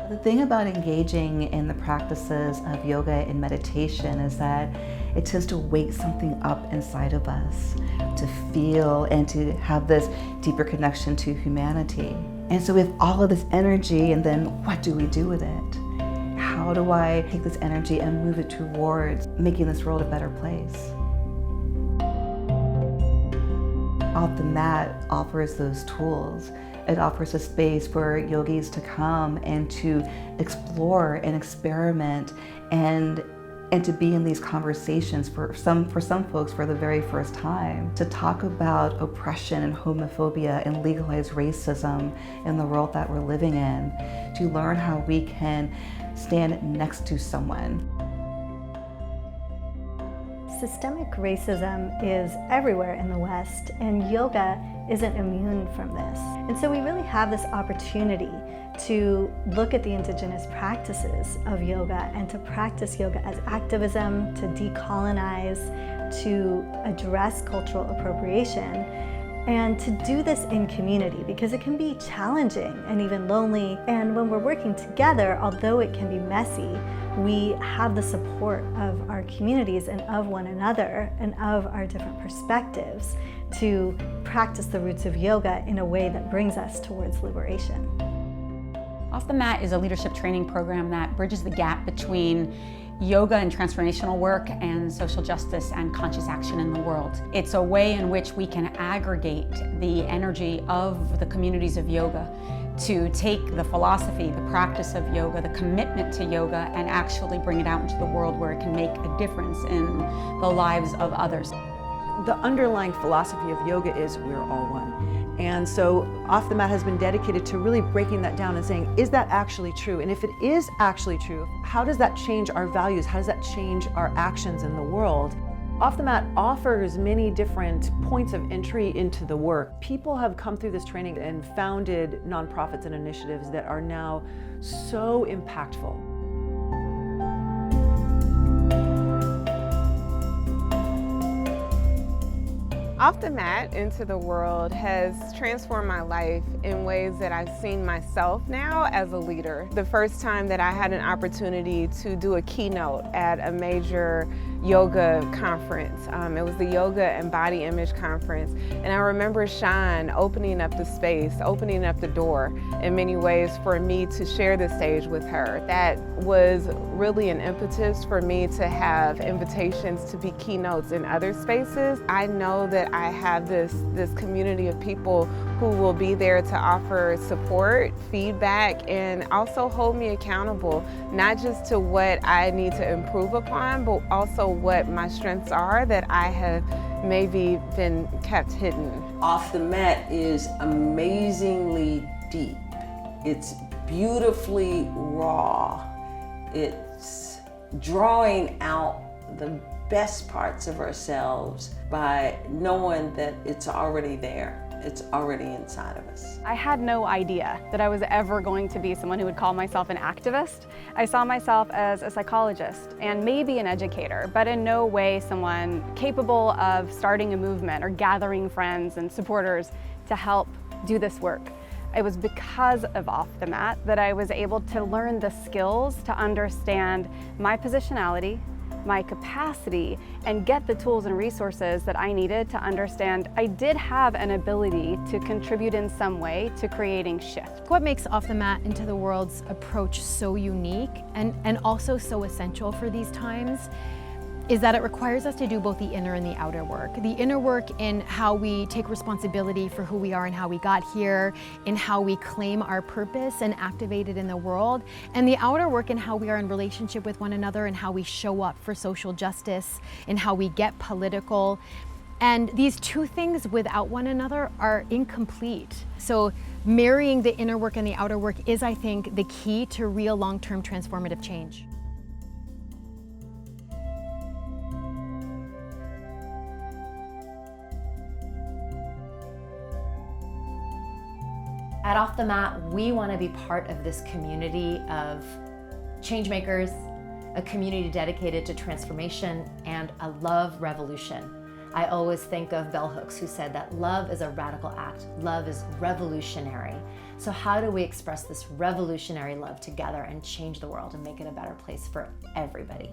The thing about engaging in the practices of yoga and meditation is that it tends to wake something up inside of us, to feel and to have this deeper connection to humanity. And so we have all of this energy, and then what do we do with it? How do I take this energy and move it towards making this world a better place? Off the Mat offers those tools. It offers a space for yogis to come and to explore and experiment and to be in these conversations for some folks for the very first time, to talk about oppression and homophobia and legalized racism in the world that we're living in, to learn how we can stand next to someone. Systemic racism is everywhere in the West, and yoga isn't immune from this. And so we really have this opportunity to look at the indigenous practices of yoga and to practice yoga as activism, to decolonize, to address cultural appropriation, and to do this in community, because it can be challenging and even lonely. And when we're working together, although it can be messy, we have the support of our communities and of one another and of our different perspectives to practice the roots of yoga in a way that brings us towards liberation. Off the Mat is a leadership training program that bridges the gap between yoga and transformational work and social justice and conscious action in the world. It's a way in which we can aggregate the energy of the communities of yoga to take the philosophy, the practice of yoga, the commitment to yoga, and actually bring it out into the world where it can make a difference in the lives of others. The underlying philosophy of yoga is we're all one. And so Off the Mat has been dedicated to really breaking that down and saying, is that actually true? And if it is actually true, how does that change our values? How does that change our actions in the world? Off the Mat offers many different points of entry into the work. People have come through this training and founded nonprofits and initiatives that are now so impactful. Off the Mat into the world has transformed my life in ways that I've seen myself now as a leader. The first time that I had an opportunity to do a keynote at a major yoga conference. It was the Yoga and Body Image Conference, and I remember Sean opening up the space, opening up the door in many ways for me to share the stage with her. That was really an impetus for me to have invitations to be keynotes in other spaces. I know that I have this community of people who will be there to offer support, feedback, and also hold me accountable, not just to what I need to improve upon, but also what my strengths are that I have maybe been kept hidden. Off the Mat is amazingly deep. It's beautifully raw. It's drawing out the best parts of ourselves by knowing that it's already there. It's already inside of us. I had no idea that I was ever going to be someone who would call myself an activist. I saw myself as a psychologist and maybe an educator, but in no way someone capable of starting a movement or gathering friends and supporters to help do this work. It was because of Off the Mat that I was able to learn the skills to understand my positionality, my capacity, and get the tools and resources that I needed to understand I did have an ability to contribute in some way to creating shift. What makes Off the Mat into the world's approach so unique and also so essential for these times is that it requires us to do both the inner and the outer work. The inner work in how we take responsibility for who we are and how we got here, in how we claim our purpose and activate it in the world, and the outer work in how we are in relationship with one another and how we show up for social justice and how we get political. And these two things without one another are incomplete. So marrying the inner work and the outer work is, I think, the key to real long-term transformative change. At Off the Mat, we want to be part of this community of change makers, a community dedicated to transformation, and a love revolution. I always think of bell hooks, who said that love is a radical act, love is revolutionary. So how do we express this revolutionary love together and change the world and make it a better place for everybody?